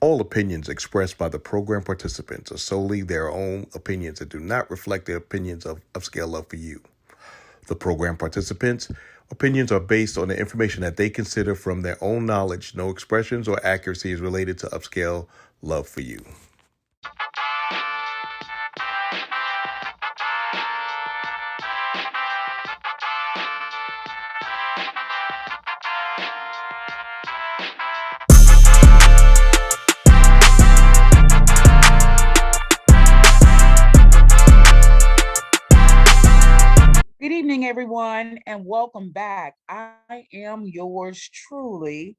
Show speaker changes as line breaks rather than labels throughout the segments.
All opinions expressed by the program participants are solely their own opinions and do not reflect the opinions of Upscale Love for You. The program participants' opinions are based on the information that they consider from their own knowledge. No expressions or accuracy is related to Upscale Love for You.
Good evening, everyone, and welcome back. I am yours truly,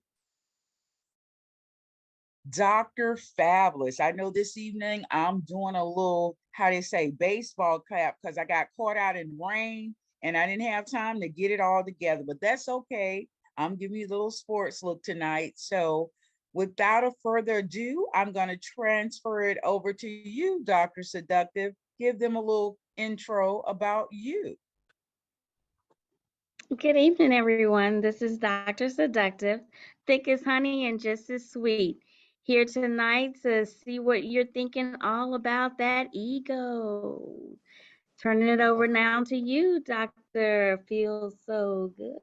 Dr. Fabulous. I know this evening I'm doing a little, how they say, baseball clap because I got caught out in rain and I didn't have time to get it all together, but that's okay. I'm giving you a little sports look tonight. So, without a further ado, I'm going to transfer it over to you, Dr. Seductive. Give them a little intro about you.
Good evening, everyone. This is Dr. Seductive, thick as honey and just as sweet. Here tonight to see what you're thinking all about that ego. Turning it over now to you, Doctor. Feels so good.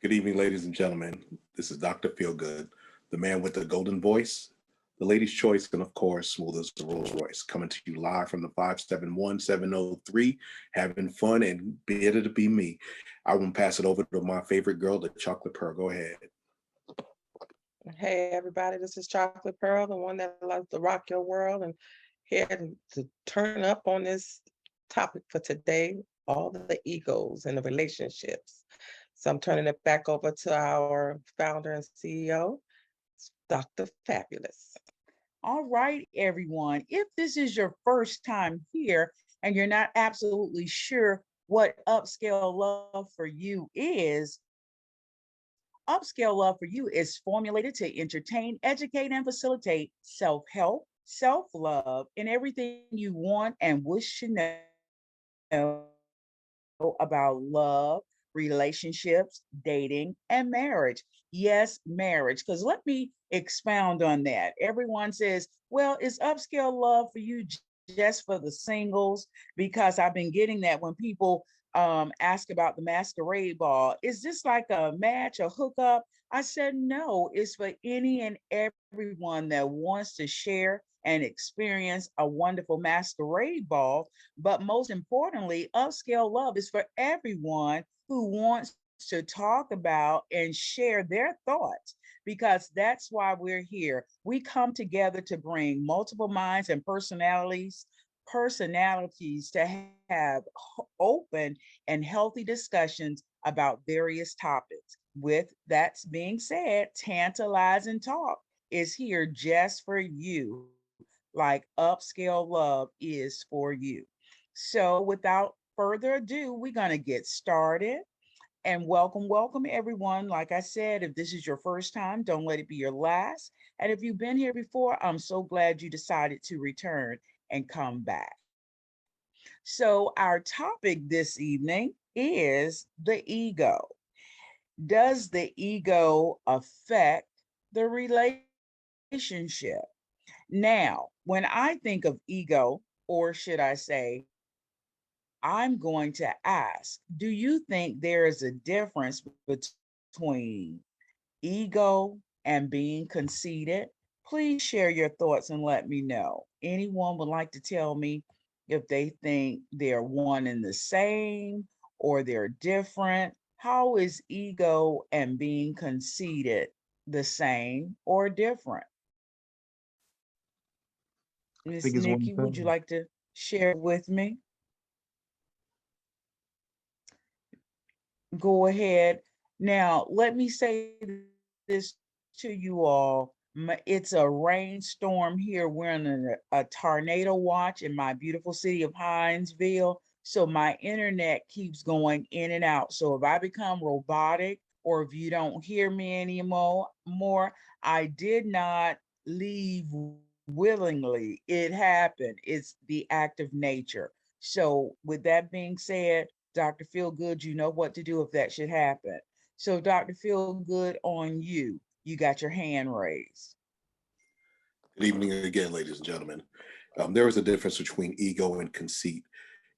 Good evening, ladies and gentlemen. This is Dr. Feelgood, the man with the golden voice, the lady's choice, and of course, smooth as the Rolls Royce, coming to you live from the 571703, having fun and better to be me. I will pass it over to my favorite girl, the Chocolate Pearl. Go ahead.
Hey everybody, this is Chocolate Pearl, the one that loves to rock your world, and here to turn up on this topic for today, all the egos and the relationships. So I'm turning it back over to our founder and CEO, Dr. Fabulous.
All right, everyone. If this is your first time here and you're not absolutely sure what upscale love for you is, upscale love for you is formulated to entertain, educate, and facilitate self help, self love, and everything you want and wish to know about love, relationships, dating, and marriage. Yes, marriage. Because let me expound on that. Everyone says, well, is upscale love for you just for the singles? Because I've been getting that when people ask about the masquerade ball. Is this like a match, a hookup? I said, no, it's for any and everyone that wants to share and experience a wonderful masquerade ball. But most importantly, upscale love is for everyone who wants to talk about and share their thoughts, because that's why we're here. We come together to bring multiple minds and personalities to have open and healthy discussions about various topics. With that being said, Tantalizing Talk is here just for you, like upscale love is for you. So, without further ado, we're going to get started. And welcome, everyone. Like I said, if this is your first time, don't let it be your last. And if you've been here before, I'm so glad you decided to return and come back. So, our topic this evening is the ego. Does the ego affect the relationship? Now, when I think of ego, or should I say, I'm going to ask, do you think there is a difference between ego and being conceited? Please share your thoughts and let me know. Anyone would like to tell me if they think they're one and the same or they're different? How is ego and being conceited the same or different?
I
Miss
think it's one
Nikki, would you
thing.
like to share with me? Go ahead. Now, let me say this to you all. It's a rainstorm here. We're in a tornado watch in my beautiful city of Hinesville. So my internet keeps going in and out. So if I become robotic or if you don't hear me anymore, I did not leave willingly. It happened. It's the act of nature. So with that being said, Dr. Feelgood, you know what to do if that should happen. So, Dr. Feelgood, on you. You got your hand raised.
Good evening again, ladies and gentlemen. There is a difference between ego and conceit,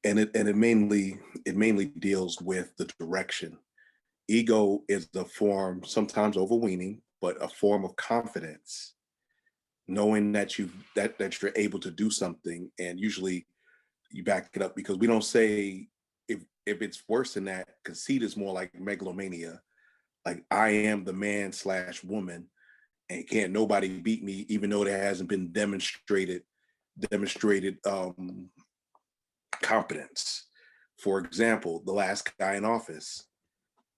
and it mainly deals with the direction. Ego is the form, sometimes overweening, but a form of confidence, knowing that that you're able to do something, and usually you back it up, because we don't say, if it's worse than that. Conceit is more like megalomania, like I am the man slash woman, and can't nobody beat me, even though there hasn't been demonstrated competence. For example, the last guy in office,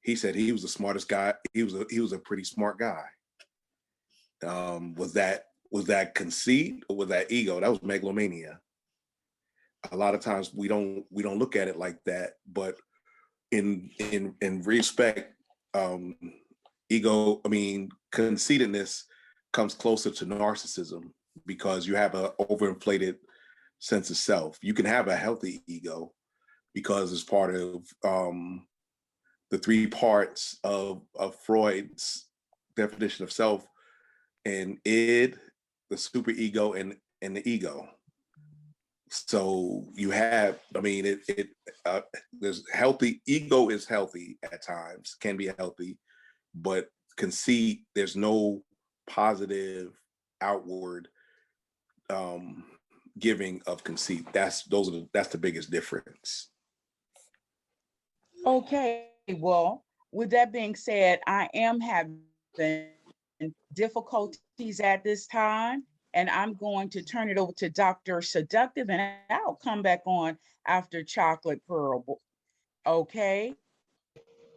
he said he was the smartest guy. He was a pretty smart guy. Was that conceit, or was that ego? That was megalomania. A lot of times we don't look at it like that, but in respect, conceitedness comes closer to narcissism, because you have an overinflated sense of self. You can have a healthy ego, because it's part of the three parts of Freud's definition of self, and id, the superego, and the ego. So you have, there's healthy ego is healthy at times, can be healthy, but conceit, there's no positive outward giving of conceit. That's the biggest difference.
Okay, well, with that being said, I am having difficulties at this time, and I'm going to turn it over to Dr. Seductive, and I'll come back on after Chocolate Pearl. Okay,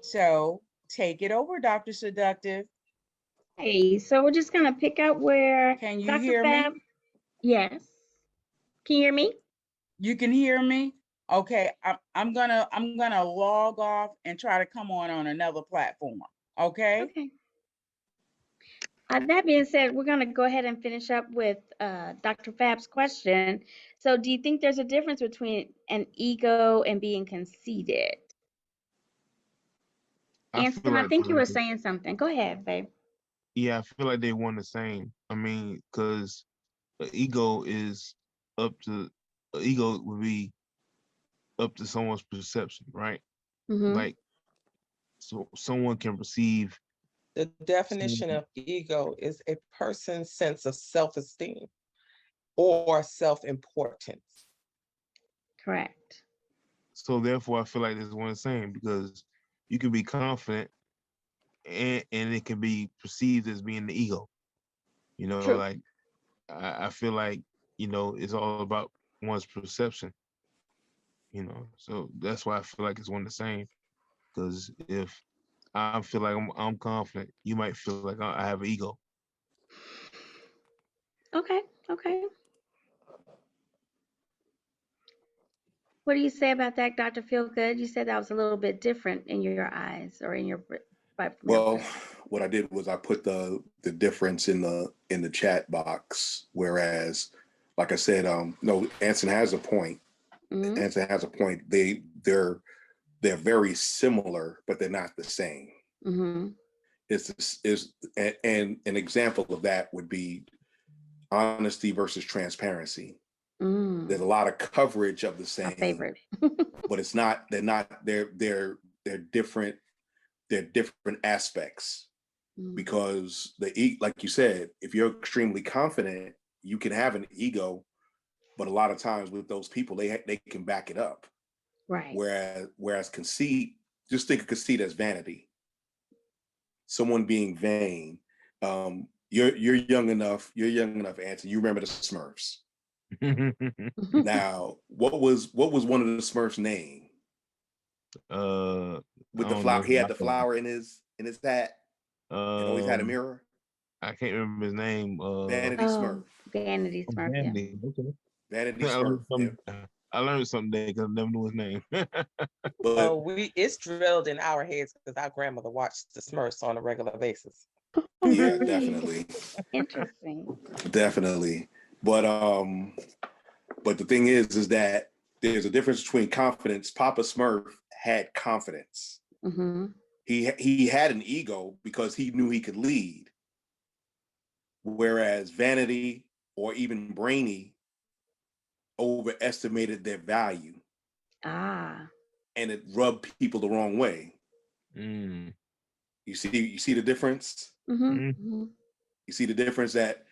so take it over, Dr. Seductive.
Hey, so we're just gonna pick up where
Can you
Dr.
hear
Fab.
me?
Yes. Can you hear me?
You can hear me? Okay, I'm gonna log off and try to come on another platform. Okay.
Okay. That being said, we're going to go ahead and finish up with Dr. Fab's question. So, do you think there's a difference between an ego and being conceited? Anson, I think you were saying something. Go ahead, babe.
Yeah, I feel like they one the same. I mean, because the ego is ego would be up to someone's perception, right?
Mm-hmm.
Like, so someone can perceive.
The definition of ego is a person's sense of self-esteem or self-importance.
Correct.
So therefore, I feel like it's one the same, because you can be confident, and it can be perceived as being the ego. You know,
True.
like I feel like, it's all about one's perception. So that's why I feel like it's one the same. Because if I feel like I'm confident, you might feel like I have an ego.
Okay. Okay. What do you say about that, Dr. Feelgood? You said that was a little bit different in your eyes, or in your.
Well, what I did was I put the difference in the chat box. Whereas, like I said, no, Anson has a point.
Mm-hmm.
Anson has a point. They're very similar, but they're not the same.
Mm-hmm.
And an example of that would be honesty versus transparency.
Mm.
There's a lot of coverage of the same.
My favorite.
But it's not. They're different. They're different aspects. Because like you said, if you're extremely confident, you can have an ego, but a lot of times with those people, they can back it up.
Right.
Whereas conceit, just think of conceit as vanity. Someone being vain. You're young enough, Anthony. You remember the Smurfs. Now, what was one of the Smurfs' name? With the flower, he had the flower in his hat. And always had a mirror.
I can't remember his name.
Vanity Smurf.
Vanity Smurf.
Vanity.
Yeah.
Okay.
Vanity Smurf.
I learned something today because I never knew his name.
But it's drilled in our heads because our grandmother watched the Smurfs on a regular basis.
Yeah, definitely.
Interesting.
Definitely. But the thing is that there's a difference between confidence. Papa Smurf had confidence.
Mm-hmm.
He had an ego because he knew he could lead. whereas vanity or even brainy overestimated their value,
Ah.
and it rubbed people the wrong way.
Mm.
You see the difference?
Mm-hmm.
Mm.
Mm-hmm.
You see the difference that,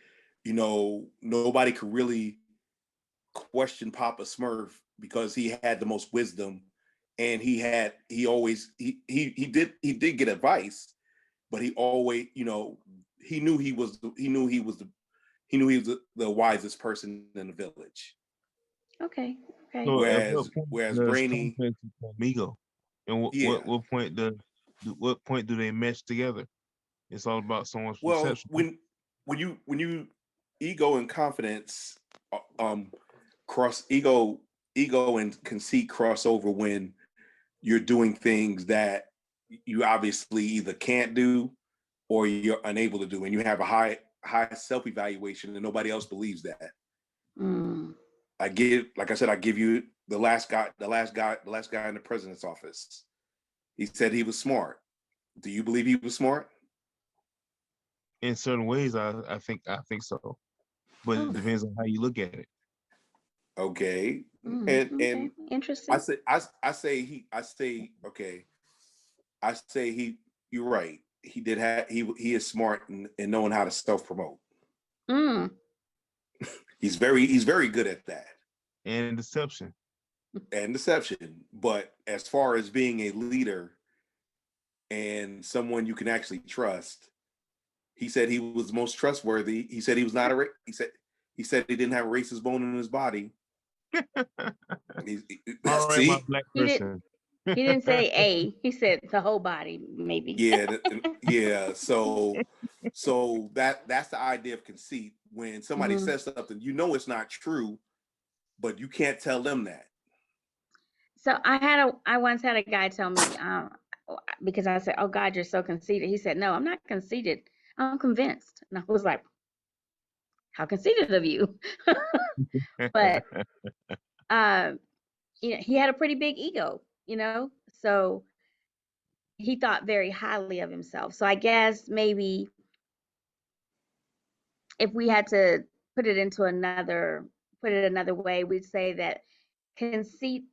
nobody could really question Papa Smurf because he had the most wisdom, and he did get advice, but he always, he knew he was the wisest person in the village.
Okay. Okay.
So at
Whereas
what point
whereas
does
Brainy,
context become ego? And
yeah.
what point do they mesh together? It's all about someone's
Well,
perception.
when you ego and confidence, cross ego and conceit cross over when you're doing things that you obviously either can't do or you're unable to do, and you have a high self-evaluation and nobody else believes that.
Mm.
Like I said, I give you the last guy in the president's office. He said he was smart. Do you believe he was smart?
In certain ways, I think so. But it
Oh.
depends on how you look at it.
Okay.
Okay.
And
Interesting.
you're right. He is smart in knowing how to self-promote.
Mm.
He's very good at that.
And deception.
And deception. But as far as being a leader and someone you can actually trust, he said he was most trustworthy. He said he was not he said he didn't have a racist bone in his body.
All right, my
See?
black
He did.
person.
He didn't say a. He said the whole body, maybe.
Yeah, yeah. So that's the idea of conceit. When somebody
Mhm.
says something, it's not true, but you can't tell them that.
So I once had a guy tell me, because I said, "Oh God, you're so conceited." He said, "No, I'm not conceited. I'm convinced." And I was like, "How conceited of you?" But he had a pretty big ego, so he thought very highly of himself. So I guess maybe if we had to put it another way, we'd say that conceit,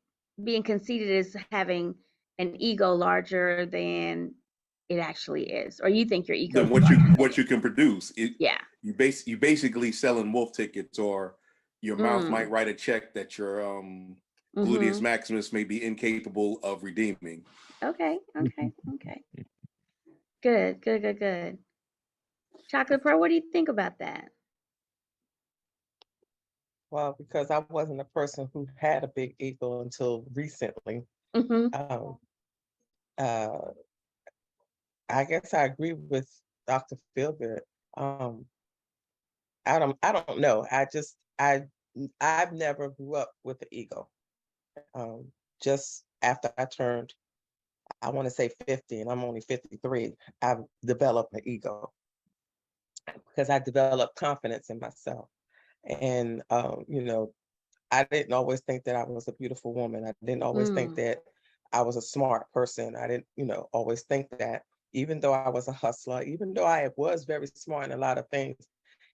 being conceited, is having an ego larger than it actually is, or you think your ego
Than
is larger than
what
it.
you can produce.
Yeah.
You basically selling wolf tickets, or your mouth might write a check that your gluteus
Mm-hmm.
maximus may be incapable of redeeming.
Okay. Good. Chocolate Pearl, what do you think about that?
Well, because I wasn't a person who had a big ego until recently.
Mm-hmm.
Um, uh, I guess I agree with Dr. Feelgood. Um, I don't know. I've never grew up with the ego. Just after I turned, I want to say 50, and I'm only 53, I've developed an ego because I developed confidence in myself. And I didn't always think that I was a beautiful woman. I didn't always think that I was a smart person. I didn't, always think that, even though I was a hustler, even though I was very smart in a lot of things,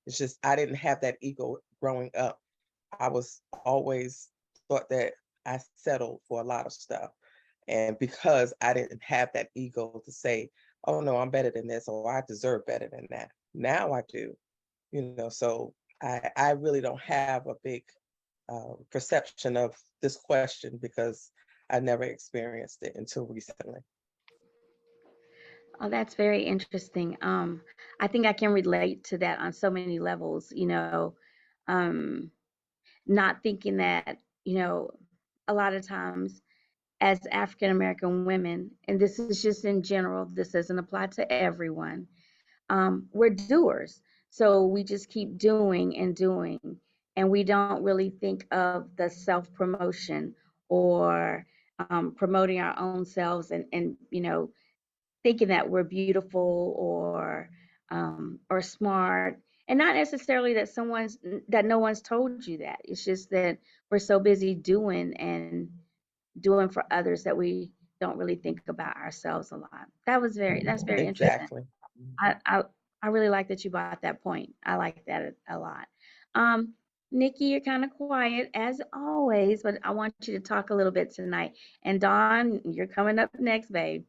it's just I didn't have that ego growing up. I was always thought that I settled for a lot of stuff. And because I didn't have that ego to say, oh no, I'm better than this, or I deserve better than that. Now I do, so I really don't have a big perception of this question because I never experienced it until recently.
Oh, that's very interesting. I think I can relate to that on so many levels, um, not thinking that, a lot of times as African American women, and this is just in general, this doesn't apply to everyone, we're doers. So we just keep doing and doing, and we don't really think of the self promotion or promoting our own selves, and thinking that we're beautiful or smart, and not necessarily that no one's told you that. It's just that we're so busy doing and doing for others that we don't really think about ourselves a lot. That's very interesting.
Exactly.
I I really like that you brought that point. I like that a lot. Nikki, you're kind of quiet as always, but I want you to talk a little bit tonight. And Dawn, you're coming up next, babe.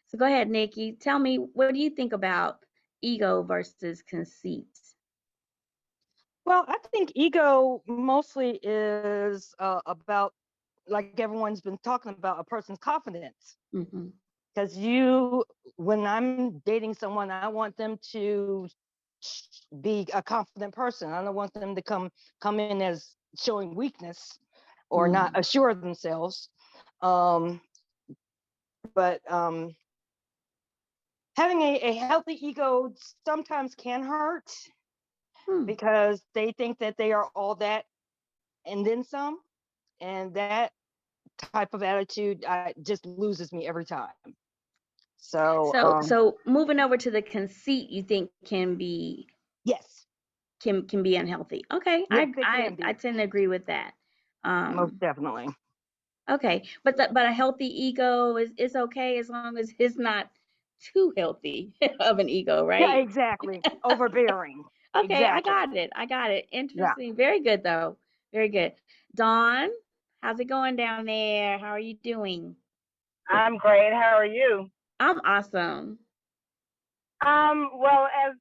So go ahead, Nikki. Tell me, what do you think about ego versus conceit?
Well, I think ego mostly is about, like everyone's been talking about, a person's confidence.
Mm-hmm.
Because when I'm dating someone, I want them to be a confident person. I don't want them to come in as showing weakness or not assure themselves. But having a healthy ego sometimes can hurt because they think that they are all that and then some. And that type of attitude just loses me every time.
So moving over to the conceit, you think can be
yes,
can be unhealthy. Okay,
yes, it can
I
be.
tend to agree with that.
Most definitely.
Okay, but a healthy ego is okay as long as it's not too healthy of an ego,
Yeah,
right?
exactly. Overbearing.
Okay,
Exactly.
I got it.
Yeah.
Interesting. Very good though. Very good. Dawn, how's it going down there? How are you doing?
I'm great. How are you?
I'm awesome.
Well, as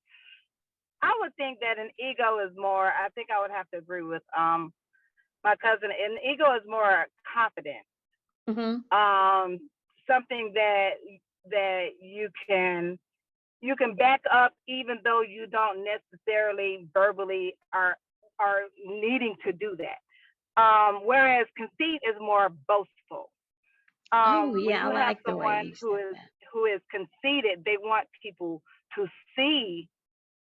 I would think that an ego is more, I think I would have to agree with my cousin. An ego is more confident.
Mm-hmm.
Something that you can back up even though you don't necessarily verbally are needing to do that. Whereas conceit is more boastful.
Oh
When
yeah, I
you have
like the way
someone
you said that.
who is conceited, they want people to see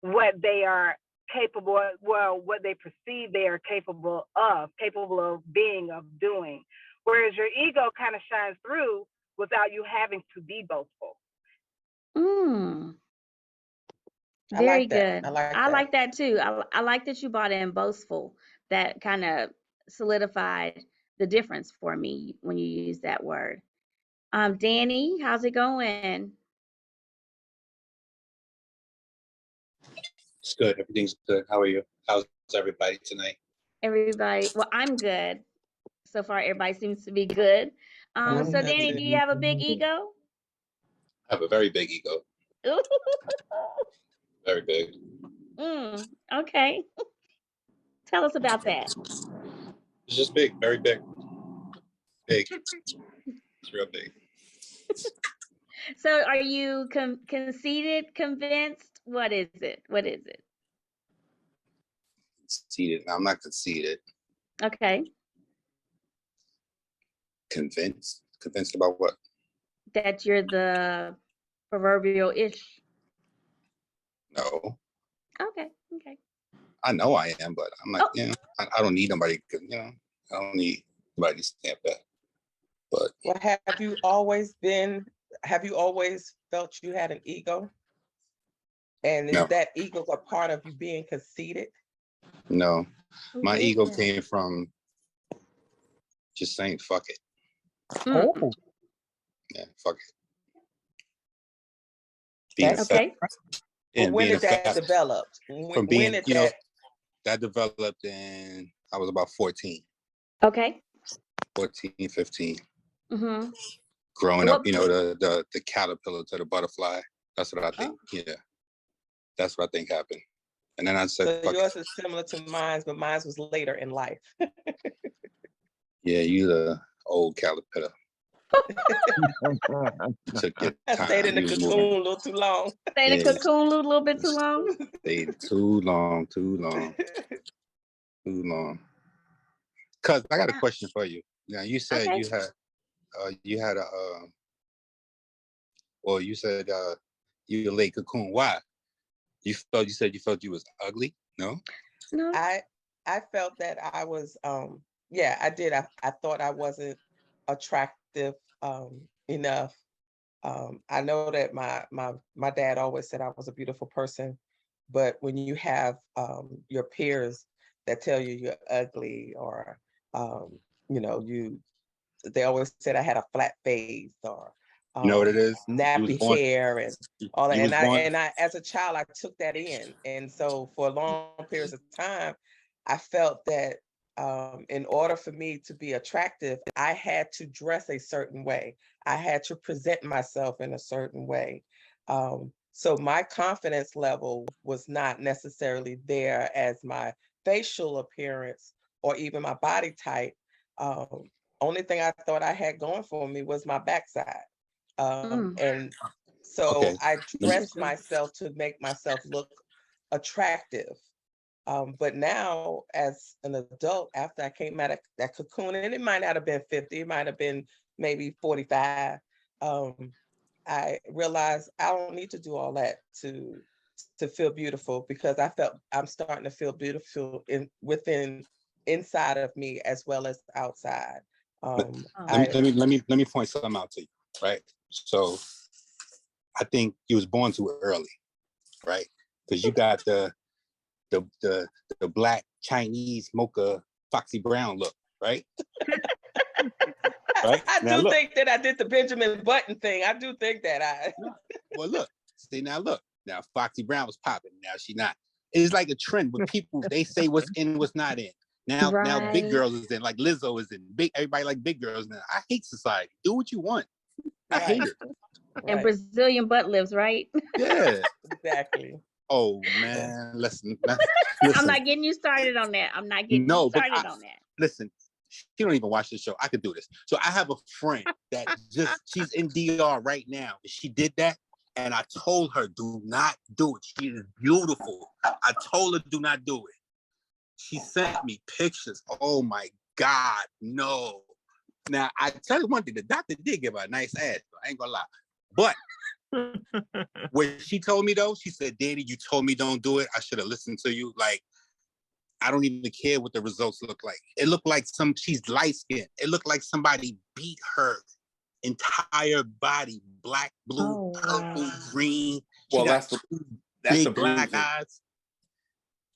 what they are capable of, well, what they perceive they are capable of being, of doing. Whereas your ego kind of shines through without you having to be boastful.
Very
like that.
good.
I like
I
that.
like that too. I like that you brought in boastful. That kind of solidified the difference for me when you use that word. Danny, how's it going?
It's good. Everything's good. How are you? How's everybody tonight?
Everybody, well, I'm good. So far, everybody seems to be good.
I'm
So
good
Danny,
too.
do you have a big ego?
I have a very big ego. Very big.
Okay. Tell us about that.
It's just big. Very big. Big. It's real big.
So are you conceited, convinced? What is it? What is it?
Conceited. I'm not conceited.
Okay.
Convinced. Convinced about what?
That you're the proverbial ish.
No.
Okay. Okay.
I know I am, but I'm like,
Oh.
I don't need nobody. I don't need nobody to stamp that. But
Well, have you always felt you had an ego? And is
no,
that ego a part of you being conceited?
no. My
Where's
ego
that?
came from just saying fuck it.
Oh,
Yeah, fuck it. Being a
that's
fat.
Okay.
but when
Being a
did that
fat.
develop?
From
When
being,
did that?
that developed in, I was about 14,
Okay.
15.
Mm-hmm.
Growing up,
What?
the caterpillar to the butterfly. That's what I think.
Oh.
Yeah. That's what I think happened. And then I said,
So
fuck
yours
it.
is similar to mine, but mine was later in life.
Yeah, you the old caterpillar. Took your
I stayed
time.
in the
You was
cocoon
moving.
a little too long.
Stay in a
Yeah,
cocoon a little bit too long?
stayed too long. Cuz I got a question for you. Now you said
Okay.
you had a well, you said you laid cocoon. Why? You said you felt you was ugly? No?
No.
I felt that I was yeah, I did. I thought I wasn't attractive enough. I know that my dad always said I was a beautiful person, but when you have your peers that tell you you're ugly, or you know, they always said I had a flat face, or
You know what it is?
nappy hair and all that.
You was born.
And I, as a child, I took that in. And so for long periods of time, I felt that in order for me to be attractive, I had to dress a certain way. I had to present myself in a certain way. So my confidence level was not necessarily there as my facial appearance or even my body type. Only thing I thought I had going for me was my backside. And so
Okay.
I dressed myself to make myself look attractive. But now, as an adult, after I came out of that cocoon, and it might not have been 50, it might have been maybe 45, I realized I don't need to do all that to feel beautiful, because I felt I'm starting to feel beautiful inside of me as well as outside.
Let me point something out to you, right? So I think you was born too early, right? Because you got the black Chinese mocha Foxy Brown look, right? Right?
I
Now
do
look.
think that I did the Benjamin Button thing. I do think that I.
Well, look. See, now look. Now Foxy Brown was popping. Now she not. It's like a trend with people. They say what's in, what's not in. Now big
Right.
girls is in. Like Lizzo is in. Everybody like big girls now. I hate society. Do what you want. I hate it.
And
Right.
Brazilian butt lifts, right?
Yeah.
Exactly.
Oh man, listen.
I'm not getting you started on that. I'm not getting you started on that.
Listen, she don't even watch the show. I could do this. So I have a friend that she's in DR right now. She did that, and I told her, do not do it. She is beautiful. I told her, do not do it. She sent me pictures. Oh my God, no. Now, I tell you one thing, the doctor did give her a nice ass, I ain't gonna lie. But what she told me though, she said, Danny, you told me don't do it. I should have listened to you. Like, I don't even care what the results look like. It looked like she's light skinned. It looked like somebody beat her entire body, black, blue, purple, green. She
Well,
got
that's the
big black
bruising.
eyes.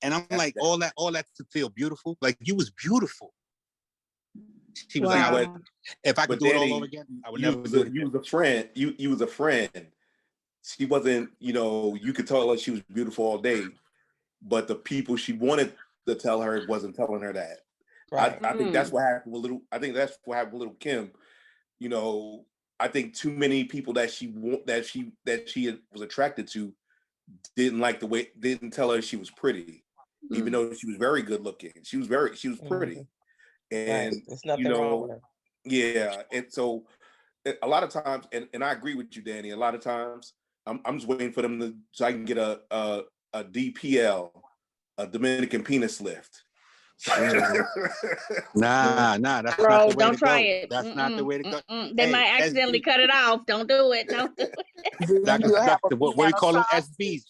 And I'm like, all that to feel beautiful. Like, you was beautiful. She was like, if I could do it all over again, I would never do it again.
You was a friend. You was a friend. She wasn't, you could tell her she was beautiful all day, but the people she wanted to tell her wasn't telling her that. Right. I think that's what happened with little Kim. I think too many people that she was attracted to didn't tell her she was pretty, even though she was very good looking. She was pretty. And
right. There's nothing wrong with her.
Yeah. And so a lot of times, and I agree with you, Danny, a lot of times I'm just waiting for them so I can get a DPL, a Dominican penis lift.
Nah, that's
Bro,
not the way
don't
to
try
go.
it.
That's not the way to go.
They might accidentally cut it off. Don't do it. Don't do it.
Doctor, what do you call them? SBs.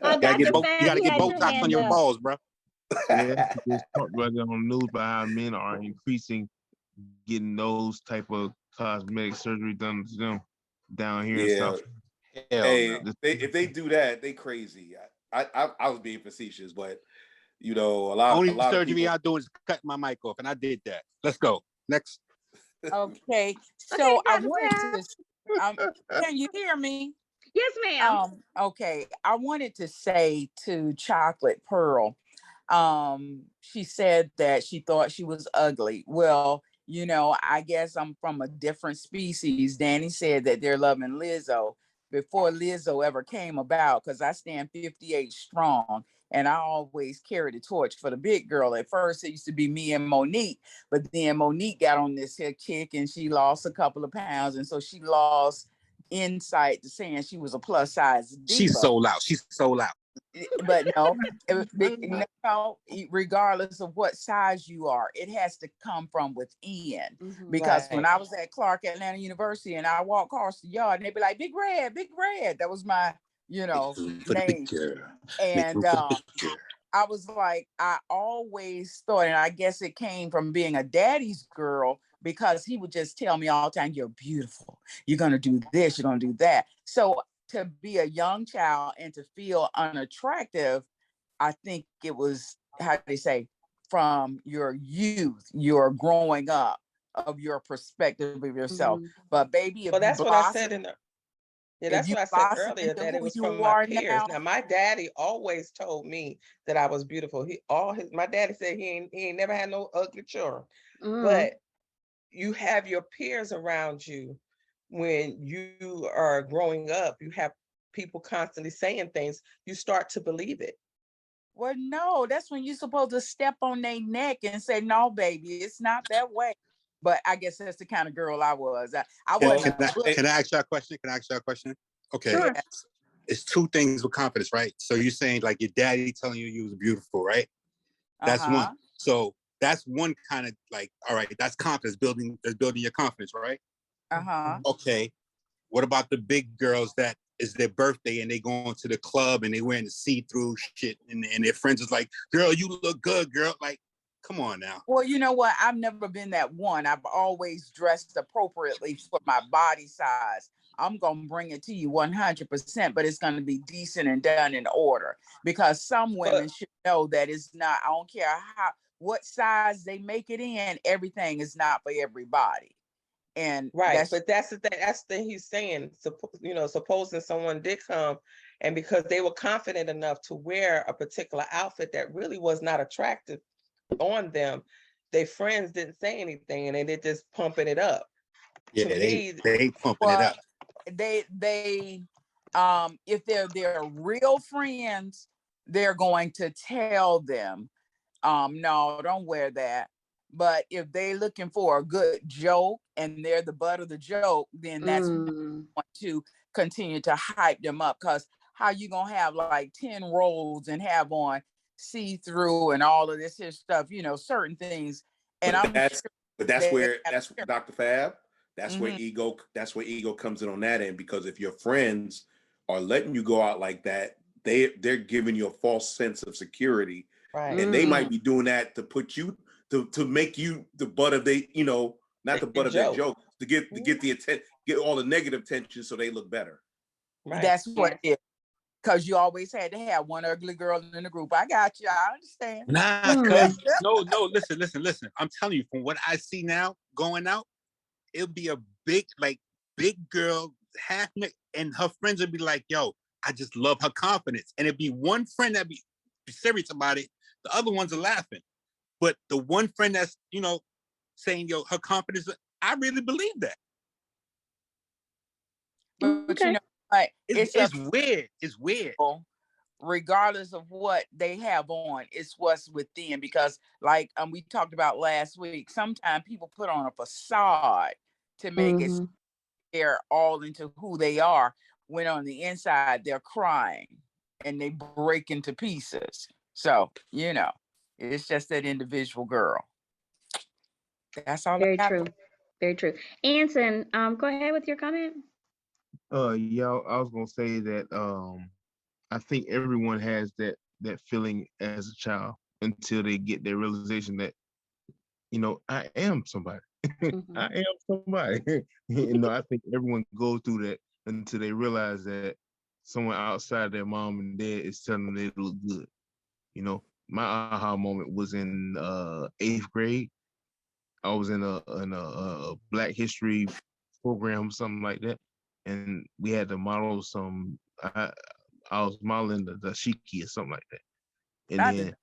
Oh,
You gotta get
Dr.
Botox on your balls, bro.
Yeah, just talked about that on the news about how men are increasing getting those type of cosmetic surgery done to them down here in South.
Hey, if they do that, they crazy. I was being facetious, but a lot
surgery
of people,
I do is cut my mic off, and I did that. Let's go next.
Okay, so I wanted to. Can you hear me?
Yes, ma'am.
Okay, I wanted to say to Chocolate Pearl, she said that she thought she was ugly. Well, I guess I'm from a different species. Danny said that they're loving Lizzo before Lizzo ever came about, because I stand 58 strong and I always carry the torch for the big girl. At first, it used to be me and Monique, but then Monique got on this here kick and she lost a couple of pounds. And so she lost insight to saying she was a plus size diva.
She's sold out.
But no, regardless of what size you are, it has to come from within. Because when I was at Clark Atlanta University and I walked across the yard and they'd be like, Big Red. That was my, name. And I was like, I always thought, and I guess it came from being a daddy's girl, because he would just tell me all the time, you're beautiful. You're going to do this. You're going to do that. So to be a young child and to feel unattractive, I think it was, how do they say, from your youth, your growing up, of your perspective of yourself. But baby, if
Well,
you
that's what I
blossom,
said in the yeah,
if
that's
you
what I said
blossom
earlier,
into
that it
who
was from
you
my
are
peers.
now,
Now, my daddy always told me that I was beautiful. My daddy said he ain't never had no ugly children. But you have your peers around you when you are growing up. You have people constantly saying things. You start to believe it.
well, no, that's when you're supposed to step on their neck and say, no, baby, it's not that way. But I guess that's the kind of girl I was. I
Can,
wasn't
can
a
I
bully.
can I ask you a question? Can I ask you a question? Okay.
Sure.
Yeah.
It's two things with confidence, right? So you're saying like your daddy telling you was beautiful, right? That's one. So that's one kind of like, all right, that's confidence building. That's building your confidence, right? Okay. What about the big girls that is their birthday and they going to the club and they wearing the see-through shit and their friends is like, girl, you look good, girl. Like, come on now.
Well, you know what? I've never been that one. I've always dressed appropriately for my body size. I'm going to bring it to you 100%, but it's going to be decent and done in order, because some women should know that it's not, I don't care what size they make it in, everything is not for everybody. And
right, but that's the thing. That's the thing he's saying. Supposing someone did come, and because they were confident enough to wear a particular outfit that really was not attractive on them, their friends didn't say anything, and they're just pumping it up.
Yeah, they pumping it up.
They if they're their real friends, they're going to tell them, no, don't wear that. But if they're looking for a good joke and they're the butt of the joke, then that's going to continue to hype them up. Because how you gonna have like 10 rolls and have on see-through and all of this here stuff, certain things. And
that's where Dr. Fab, that's where ego comes in on that end, because if your friends are letting you go out like that, they're giving you a false sense of security.
Right.
And they might be doing that to put you to make you the butt of not the butt of their joke, to get the attention, get all the negative tension so they look better.
Right. That's what it is. Because you always had to have one ugly girl in the group. I got you. I understand.
Nah, because no, listen. I'm telling you, from what I see now going out, it'll be a big girl, half neck, and her friends will be like, yo, I just love her confidence. And it'd be one friend that be serious about it. The other ones are laughing. But the one friend that's, saying, yo, her confidence, I really believe that.
But
it's weird. It's weird.
Regardless of what they have on, it's what's within. Because like we talked about last week, sometimes people put on a facade to make it they're all into who they are, when on the inside they're crying and they break into pieces. So, it's just that individual girl. That's all.
Very true. Very true. Anson, go ahead with your comment.
Yeah, I was gonna say that I think everyone has that feeling as a child until they get their realization that, I am somebody. I am somebody. I think everyone goes through that until they realize that someone outside their mom and dad is telling them they look good. My aha moment was in 8th grade. I was in a Black History program, something like that, and we had to model some. I was modeling the dashiki or something like that, and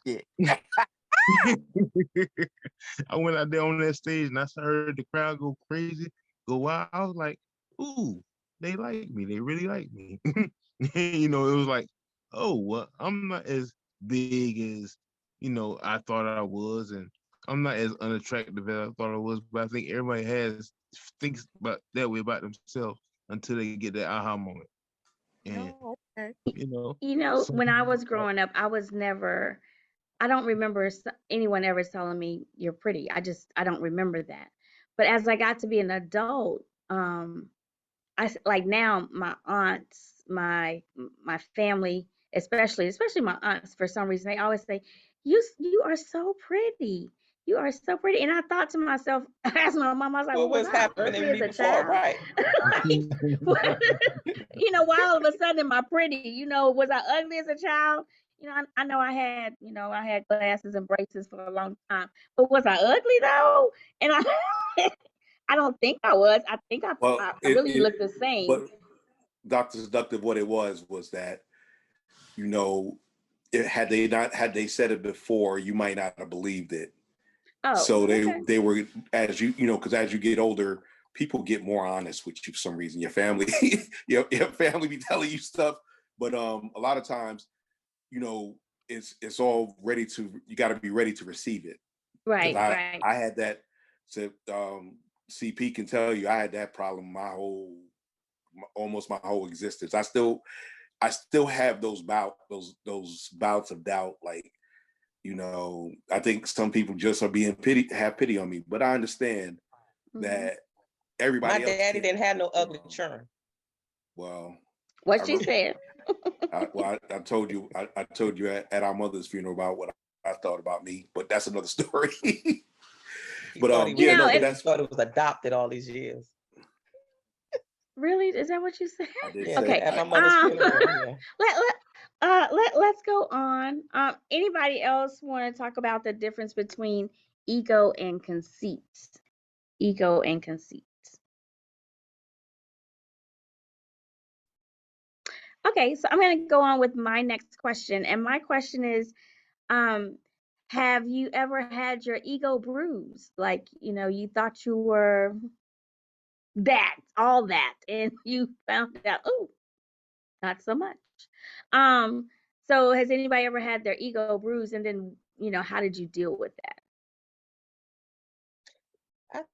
then I went out there on that stage and I heard the crowd go crazy, go wild. I was like, "Ooh, they like me. They really like me." It was like, "Oh, well, I'm not as big as I thought I was, and I'm not as unattractive as I thought I was." But I think everybody thinks about that way about themselves until they get that aha moment. And
when I was growing up, I don't remember anyone ever telling me you're pretty. I don't remember that. But as I got to be an adult, I like now my aunts, my family, especially my aunts, for some reason they always say, you are so pretty. You are so pretty. And I thought to myself, as my mom, I was like,
what was happening to me before, right?
Why all of a sudden am I pretty? Was I ugly as a child? I know I had, I had glasses and braces for a long time, but was I ugly though? And I, I don't think I was. I think
Well,
I really looked the same.
but Dr. Seductive, what it was that, had they said it before, you might not have believed it.
Oh,
So
okay.
they were, as because as you get older, people get more honest with you for some reason. Your family, your family be telling you stuff, but a lot of times, it's all ready to. You got to be ready to receive it.
Right, right.
I had that. So CP can tell you, I had that problem almost my whole existence. I still have those bouts of doubt, like. I think some people just are being have pity on me, but I understand that everybody
My
else
daddy didn't have no ugly churn.
Well,
what she said.
I told you at our mother's funeral about what I thought about me, but that's another story. But
that's thought it was adopted all these years.
Really? Is that what you said?
I did
Okay.
At my mother's funeral. Yeah.
Let's go on. Anybody else want to talk about the difference between ego and conceit? Ego and conceit. Okay, so I'm going to go on with my next question, and my question is, have you ever had your ego bruised? Like, you thought you were all that, and you found out, oh, not so much. So has anybody ever had their ego bruised, and then, how did you deal with that?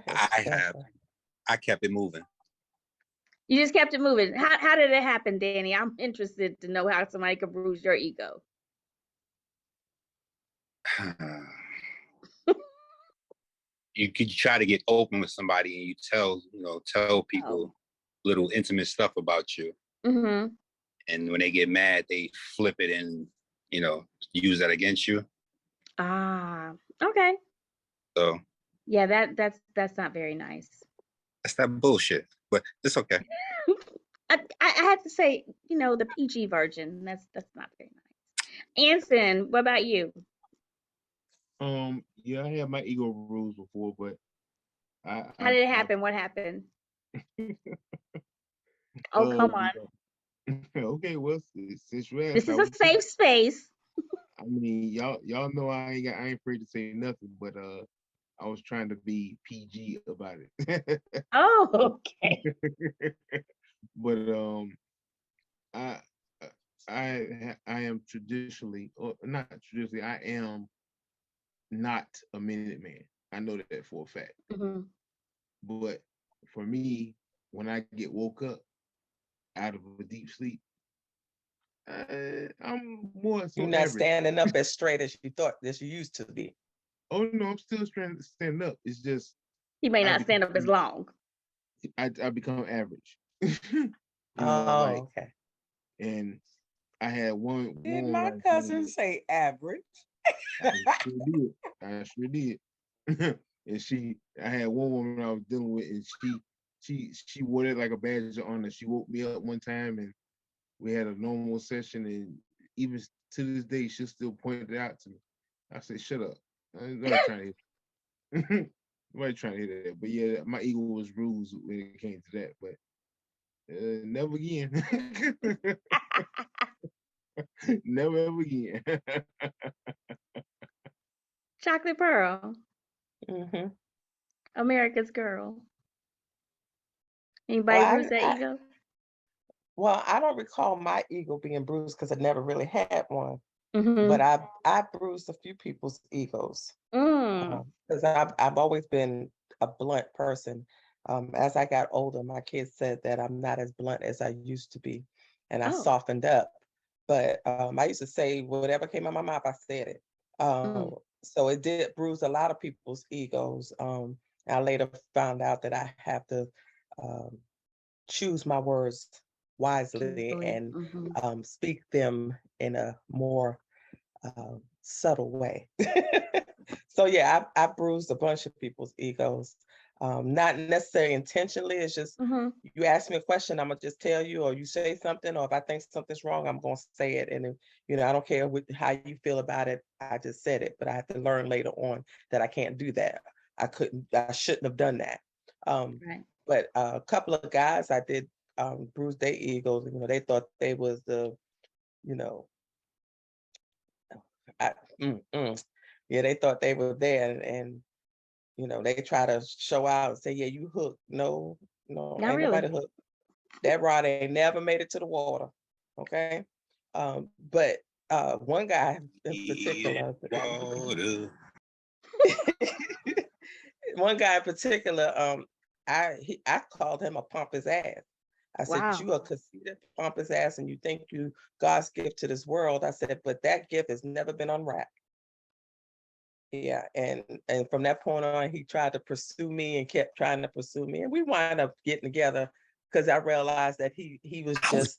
I have. I kept it moving.
You just kept it moving. How did it happen, Danny? I'm interested to know how somebody could bruise your ego.
You could try to get open with somebody and you tell people little intimate stuff about you.
Mm-hmm.
And when they get mad, they flip it and, use that against you.
Ah, okay.
So
yeah, that's not very nice.
That's that bullshit, but it's okay.
I had to say, the PG version. That's not very nice. Anson, what about you?
Yeah, I had my ego bruised before, but
how did it happen? What happened? Oh, come on.
Okay, well, since you asked,
this is a safe space.
I mean, y'all know I ain't afraid to say nothing, but I was trying to be PG about it.
Oh, okay.
But I am traditionally, or not traditionally, I am not a minute man. I know that for a fact.
Mm-hmm.
But for me, when I get woke up out of a deep sleep, I'm more so.
You're not
average.
standing up as straight as you thought that you used to be.
Oh no, I'm still trying to stand up. It's just
he may not stand up as long.
I become average.
Okay.
And I had one.
Did my cousin say average?
I sure did. And I had one woman I was dealing with, and she wore it like a badge of honor. She woke me up one time, and we had a normal session, and even to this day, she'll still point it out to me. I said, "Shut up! I'm not trying to hit." Nobody trying to hit that. But yeah, my ego was bruised when it came to that. But never again. Never ever again.
Chocolate Pearl.
Mm-hmm.
America's Girl. Anybody bruise that ego?
Well, I don't recall my ego being bruised because I never really had one.
Mm-hmm.
But I bruised a few people's egos because I've always been a blunt person. As I got older, my kids said that I'm not as blunt as I used to be, and I softened up. But I used to say whatever came out my mouth, I said it. So it did bruise a lot of people's egos. I later found out that I have to choose my words wisely and speak them in a more subtle way. So yeah, I bruised a bunch of people's egos. Not necessarily intentionally. It's just
Mm-hmm.
you ask me a question, I'm gonna just tell you, or you say something, or if I think something's wrong, I'm gonna say it. And if, I don't care how you feel about it. I just said it, but I have to learn later on that I can't do that. I shouldn't have done that.
Right.
But a couple of guys I did bruise their egos. They thought they was the, you know, I, yeah, they thought they were there, and they try to show out and say, yeah, you hooked. No, no,
Not
ain't
really.
nobody hooked. That rod ain't never made it to the water. Okay. But one guy in particular, one guy in particular, I called him a pompous ass. I said,
Wow.
you a conceited pompous ass, and you think you God's gift to this world. I said, but that gift has never been unwrapped. Yeah, and from that point on, he tried to pursue me and kept trying to pursue me, and we wind up getting together because I realized that he was just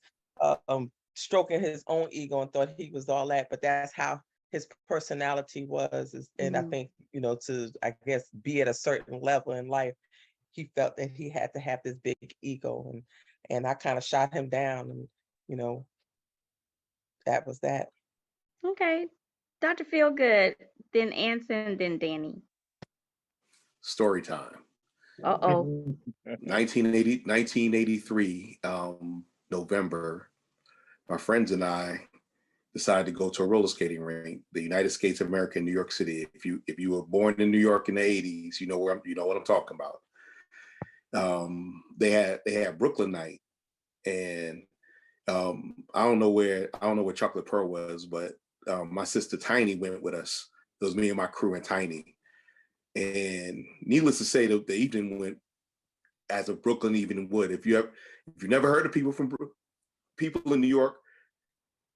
stroking his own ego and thought he was all that, but that's how his personality was. And I think to I guess be at a certain level in life, he felt that he had to have this big ego, and I kind of shot him down, and that was that.
Okay. Dr. Feelgood, then Anson, then Danny.
Story time.
Uh-oh.
1983, November, my friends and I decided to go to a roller skating rink, the United States of America in New York City. If you were born in New York in the 80s, you know what I'm talking about. They had Brooklyn night, and I don't know where Chocolate Pearl was, but my sister Tiny went with us. It was me and my crew and Tiny. And needless to say, the evening went as a Brooklyn evening would. If you never heard of people in New York,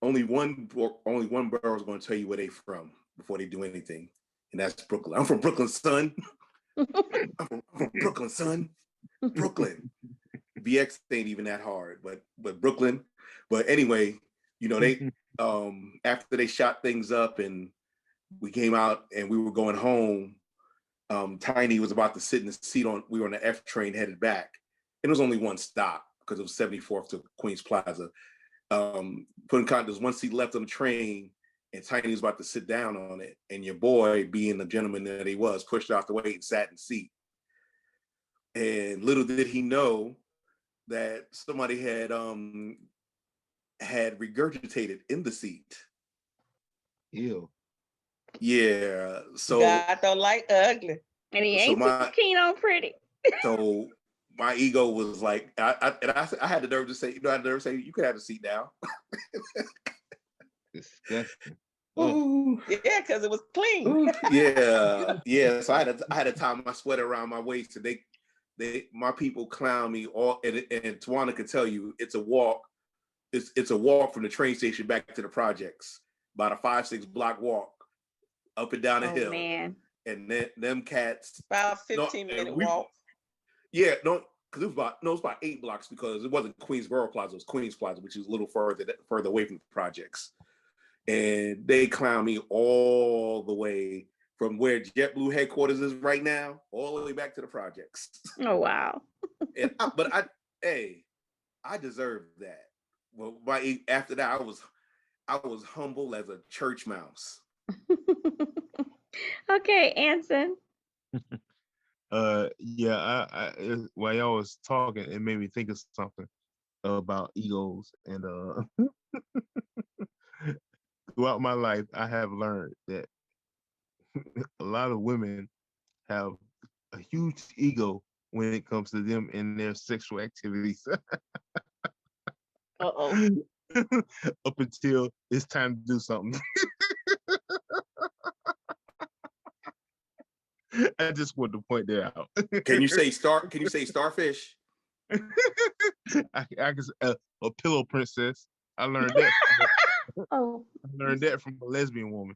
only one borough is going to tell you where they from before they do anything, and that's Brooklyn. I'm from Brooklyn, son. I'm from Brooklyn, son. Brooklyn. VX ain't even that hard, but Brooklyn. But anyway, they after they shot things up and we came out and we were going home, Tiny was about to sit in the seat we were on the F train headed back. And it was only one stop because it was 74th to Queens Plaza. There's one seat left on the train, and Tiny was about to sit down on it. And your boy, being the gentleman that he was, pushed off the way and sat in the seat. And little did he know that somebody had regurgitated in the seat.
Ew.
Yeah. So
God don't like ugly.
And he ain't too keen on pretty.
So my ego was like, I had the nerve to say, you could have a seat now.
Disgusting.
Ooh.
Yeah, because it was clean.
Ooh. Yeah. So I had to tie my sweater around my waist, and my people clown me all. And Tawana could tell you, it's a walk. It's a walk from the train station back to the projects, about a 5-6 block walk up and down the hill.
Man.
And them cats
about 15-minute walk.
Yeah, no, because it was about 8 blocks, because it wasn't Queensboro Plaza, it was Queens Plaza, which is a little further away from the projects. And they clown me all the way from where JetBlue headquarters is right now, all the way back to the projects.
Oh wow.
I deserved that. Well, after that, I was humble as a church mouse.
Okay, Anson.
Yeah, while y'all was talking, it made me think of something about egos. And throughout my life, I have learned that a lot of women have a huge ego when it comes to them and their sexual activities.
Uh-oh.
Up until it's time to do something. I just want to point that out.
Can you say starfish?
I can say a pillow princess. I learned that. I learned that from a lesbian woman.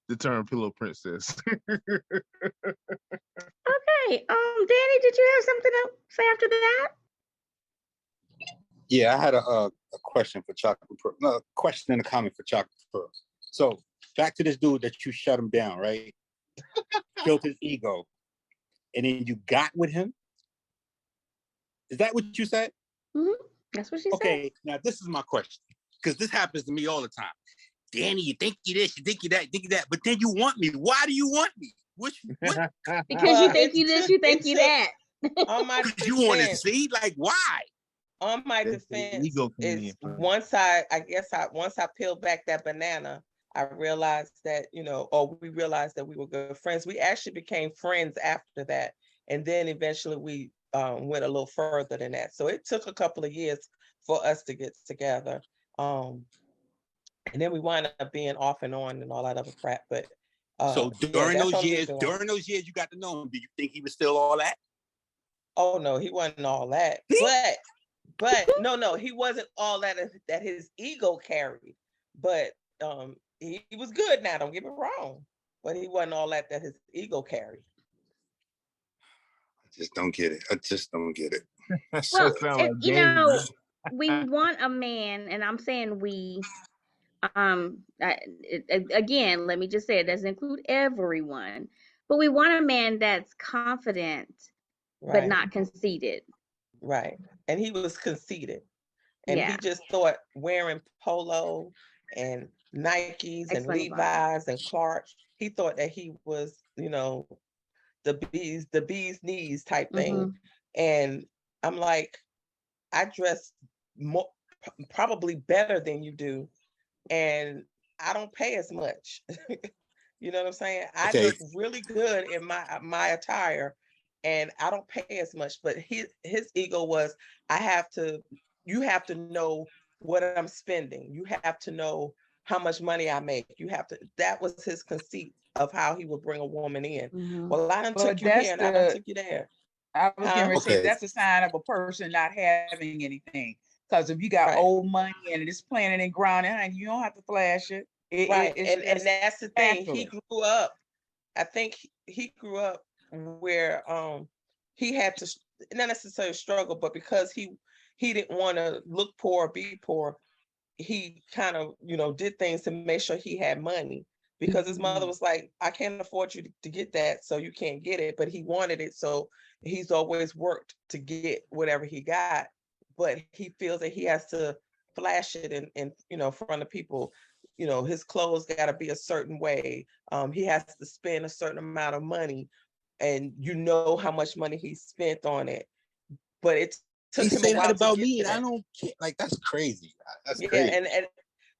The term pillow princess.
Okay. Danny, did you have something to say after that?
Yeah, I had a question for Chocolate Pearl. No, a question and a comment for Chocolate Pearl. So back to this dude that you shut him down, right? Built his ego. and then you got with him? Is that what you said?
That's what she said.
Okay, now this is my question, because this happens to me all the time. Danny, you think you this, you think you that, you think you that, but then you want me. Why do you want me? What?
Because you think you this, you think you that.
On my
Because you want to see? Like, why?
On my
The
defense
ego coming
is
in first.
once I peeled back that banana, I realized that, or we realized that we were good friends. We actually became friends after that. And then eventually we went a little further than that. So it took a couple of years for us to get together. And then we wound up being off and on and all that other crap. But
so during those years, you got to know him. Do you think he was still all that?
Oh no, he wasn't all that. But no, he wasn't all that his ego carried. But he was good now, don't get me wrong. But he wasn't all that his ego carried.
I just don't get it.
Well, we want a man, and I'm saying we. Again, let me just say it doesn't include everyone, but we want a man that's confident, but not conceited.
Right, and he was conceited, and he just thought wearing polo and Nikes and Levi's and Clark, he thought that he was, the bee's knees type thing. And I'm like, I dress probably better than you do, and I don't pay as much. You know what I'm saying? I look really good in my attire, and I don't pay as much. But his ego was, you have to know what I'm spending. You have to know how much money I make. That was his conceit of how he would bring a woman in. Well, I done took you here and I done took you there.
I was going to say that's a sign of a person not having anything. Because if you got old money and it's planted and grounded, honey, you don't have to flash it.
And that's the thing. He grew up. I think he grew up where he had to not necessarily struggle, but because he didn't want to look poor or be poor, he kind of did things to make sure he had money, because his mother was like, I can't afford you to get that, so you can't get it. But he wanted it, so he's always worked to get whatever he got. But he feels that he has to flash it in front of people. His clothes got to be a certain way. He has to spend a certain amount of money, and how much money he spent on it. But it took him a while
about me, and I don't care. Like, that's crazy. That's crazy.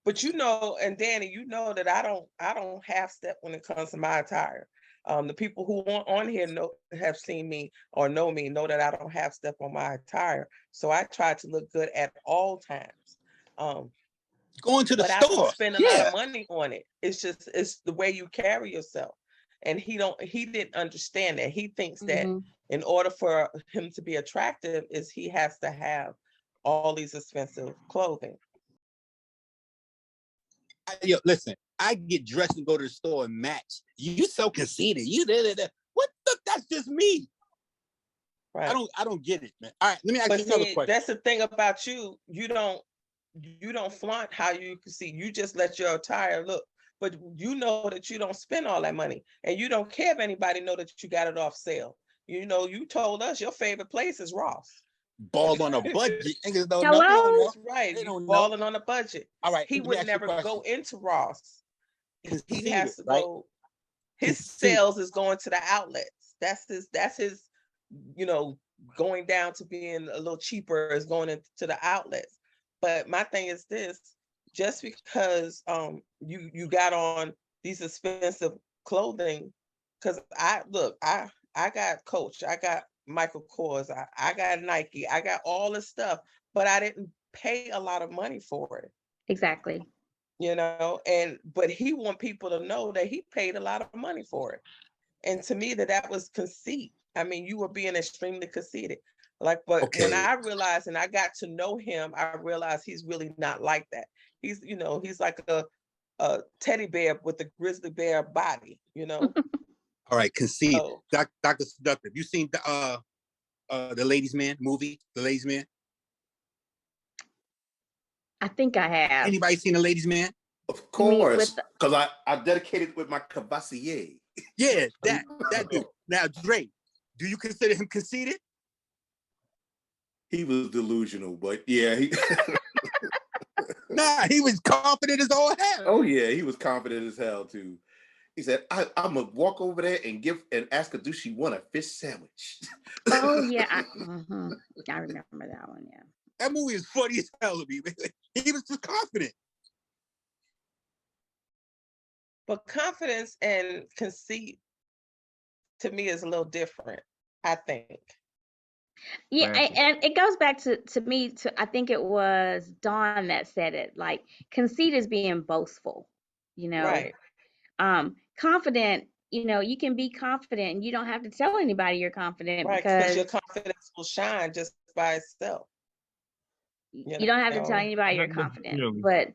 But and Danny, that I don't half step when it comes to my attire. The people who on here have seen me or know me know that I don't half step on my attire. So I try to look good at all times.
Going to the store,
I don't spend a lot of money on it. It's the way you carry yourself. And he didn't understand that. He thinks that in order for him to be attractive he has to have all these expensive clothing.
Listen, I get dressed and go to the store and match. You so conceited. You did. What the? That's just me. Right. I don't get it, man. All right, let me ask you another question.
That's the thing about you. You don't flaunt how you can see. You just let your attire look. But you know that you don't spend all that money, and you don't care if anybody know that you got it off sale. You told us your favorite place is Ross.
Ball on a budget.
Hello?
That's right. You balling on a budget.
All right.
He would never go into Ross. He has to go. His sales is going to the outlets. That's his. Going down to being a little cheaper is going into the outlets. But my thing is this: just because you got on these expensive clothing, because I got Coach, I got Michael Kors, I got Nike, I got all this stuff, but I didn't pay a lot of money for it.
Exactly.
But he want people to know that he paid a lot of money for it. And to me, that was conceit. I mean, you were being extremely conceited. When I realized and I got to know him, I realized he's really not like that. He's like a teddy bear with a grizzly bear body,
All right, Conceited. Dr. Seductive, you seen the Ladies Man movie, The Ladies Man?
I think I have.
Anybody seen The Ladies Man?
Of course, because I dedicated with my Cavassier.
Yeah, that dude. Now, Dre, do you consider him conceited?
He was delusional, but yeah,
Nah, he was confident as all hell.
oh yeah, he was confident as hell too. He said, I'm gonna walk over there and ask her, do she want a fish sandwich?
Oh yeah, I remember that one. Yeah,
That movie is funny as hell to me. He was just confident.
But confidence and conceit to me is a little different, I think.
yeah,
Classic.
and it goes back to me. I think it was Dawn that said it. Like conceit is being boastful. You know,
Right.
confident. You know, you can be confident, and you don't have to tell anybody you're confident
Right. Because
because
your confidence will shine just by itself.
you don't have to tell anybody you're
Not
confident.
necessarily.
But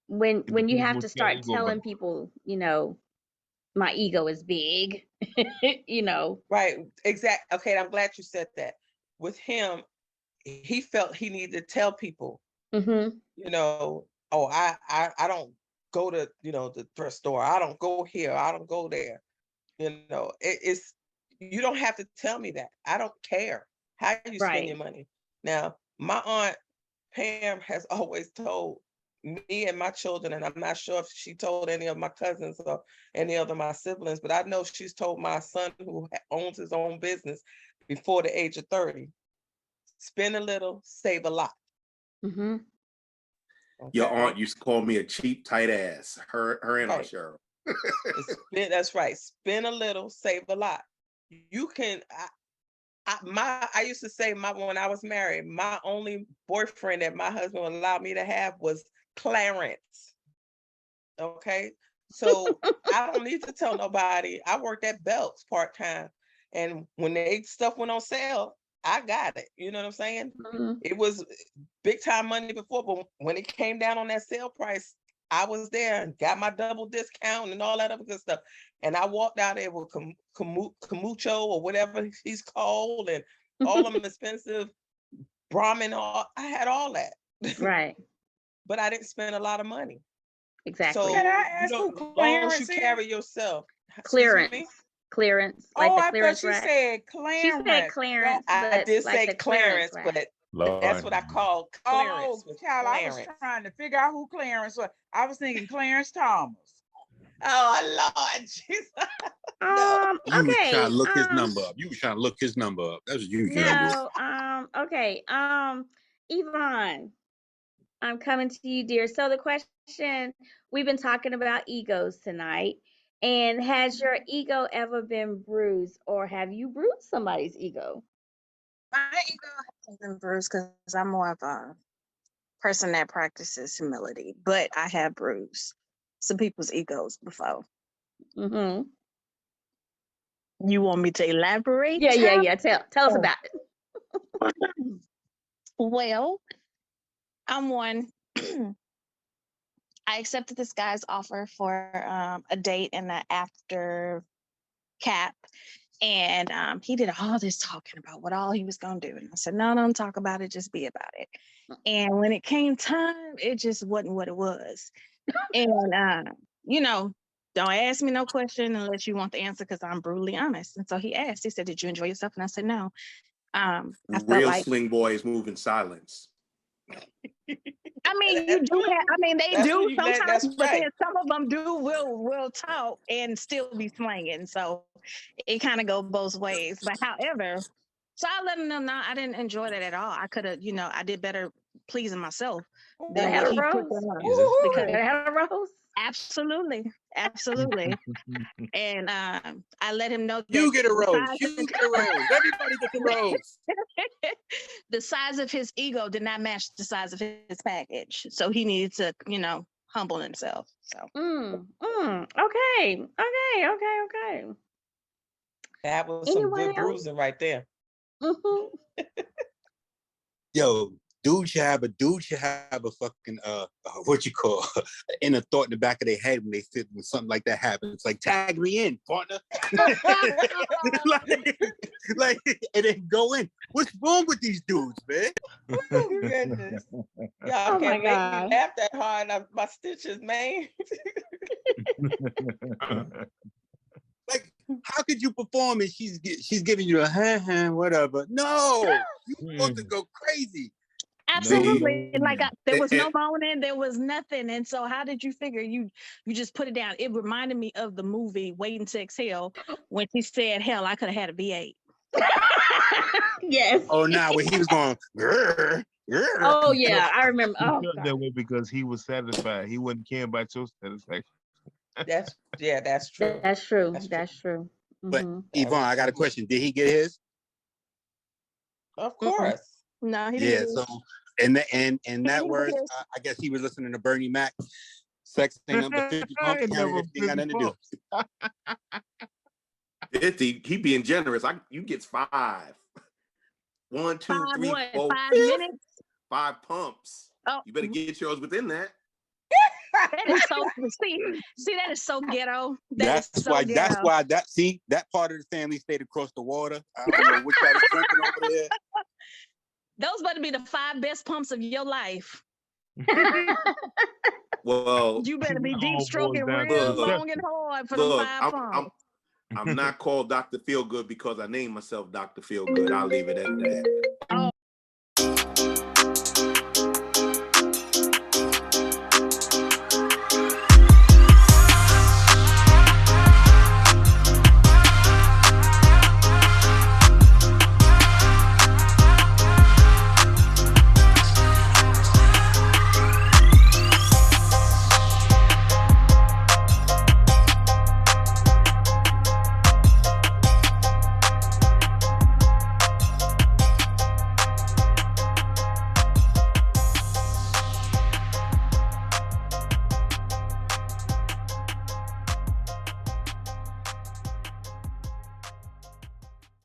when
It
you
depends
have
what
to
your
start
ego
telling
about.
people, you know, my ego is big, you know.
Right. Exactly. Okay, I'm glad you said that. With him, he felt he needed to tell people,
Mm-hmm.
you know, oh, I don't go to, you know, the thrift store. I don't go here. I don't go there. You know, it's you don't have to tell me that. I don't care how you spend your
Right.
money. Now, my aunt Pam has always told me and my children, and I'm not sure if she told any of my cousins or any other my siblings, but I know she's told my son who owns his own business before the age of 30, spend a little, save a lot.
Mm-hmm.
Your
Okay.
aunt used to call me a cheap, tight ass. Her and Aunt
Right.
Cheryl.
That's right. Spend a little, save a lot. You can. I used to say when I was married, my only boyfriend that my husband allowed me to have was Clarence. Okay, so I don't need to tell nobody. I worked at Belts part time, and when they stuff went on sale, I got it. You know what I'm saying?
Mm-hmm.
It was big time money before, but when it came down on that sale price, I was there and got my double discount and all that other good stuff. And I walked out there with Camucho or whatever he's called, and all them expensive Brahmin. I had all that,
Right.
but I didn't spend a lot of money.
Exactly.
Can
So
I
you
ask
know,
who
as long as you
Clarence is?
carry yourself. Excuse
Clearance.
me?
Clearance. Like
Oh,
the
I thought
clearance
she
rack.
said
She said
Clarence.
clearance,
I
but
did
like
say
the clearance
Clarence,
rack.
but
Lord.
that's what I call
Oh,
clearance with
child, I was
Clarence.
trying to figure out who Clarence was. I was thinking Clarence Thomas.
Oh Lord, Jesus. No.
You was trying
Okay.
to look his number up. You was trying to look his number up. That's what you was trying to do.
No. Okay. Yvonne, I'm coming to you, dear. So the question, we've been talking about egos tonight. And has your ego ever been bruised, or have you bruised somebody's ego?
My ego hasn't been bruised because I'm more of a person that practices humility, but I have bruised some people's egos before.
Mm-hmm.
You want me to elaborate?
Yeah. Tell us about it.
Well, I'm one. I accepted this guy's offer for a date and an after cap. And he did all this talking about what all he was going to do. And I said, no, don't talk about it. Just be about it. And when it came time, it just wasn't what it was. And, you know, don't ask me no question unless you want the answer because I'm brutally honest. And so he asked, he said, did you enjoy yourself? And I said, no. I felt
Real
like,
sling boys move in silence.
I mean, you do have, I mean, they
That's
do
when you let-
sometimes,
that's
but then
right.
some of them will talk and still be slanging. So it kind of goes both ways. But however, so I let them know I didn't enjoy that at all. I could have, I did better pleasing myself
Gotta
than
have
what
a
he put
rose.
on.
Jesus.
Because
Gotta have a rose.
absolutely. And I let him know that
You get a
the
rose.
size
You get a rose. Everybody gets a rose.
the size of his ego did not match the size of his package. So he needed to, humble himself. So
Okay.
That was some
Anyone
good
else?
bruising right there.
Mm-hmm.
Yo, dude should have a fucking what you call inner thought in the back of their head when they fit when something like that happens. It's like, tag me in, partner. like, and then go in. What's wrong with these dudes, man?
Oh, goodness. Y'all
Oh my
can't make
God.
me laugh that hard. My stitches, man.
How could you perform and she's giving you a whatever? No, you're supposed to go crazy.
Absolutely. Like there was no
And-
moaning, there was nothing. And so how did you figure you just put it down? It reminded me of the movie Waiting to Exhale when she said, hell, I could have had a V8.
Yes.
Oh, now when he was going, grr, grr.
Oh yeah, I remember.
He
Oh,
felt
God.
that way because he was satisfied. He wasn't caring about your satisfaction.
That's true.
That's true.
That's true.
That's true.
But
Mhm.
Yvonne, I got a question. Did he get his?
Of course.
No, he
Yeah.
didn't.
So in that
didn't
words,
get his.
I guess he was listening to Bernie Mac. Sex ain't number 50 pumps.
Ain't
Counted
number
everything got
50
nothing to do.
50, he being generous. You gets 5. 1, 2,
5
3,
what?
4,
5 minutes?
5 pumps.
Oh,
You better get yours within that.
that is so see, that is so ghetto. That is so
That's
ghetto.
why that part of the family stayed across the water. I don't know what y'all was drinking over there.
Those better be the 5 best pumps of your life.
Well,
You better be
It
deep
all
stroking
boils down to
real
Look,
long and hard for them
look,
5 pumps.
I'm not called Dr. Feelgood because I named myself Dr. Feelgood. I'll leave it at that.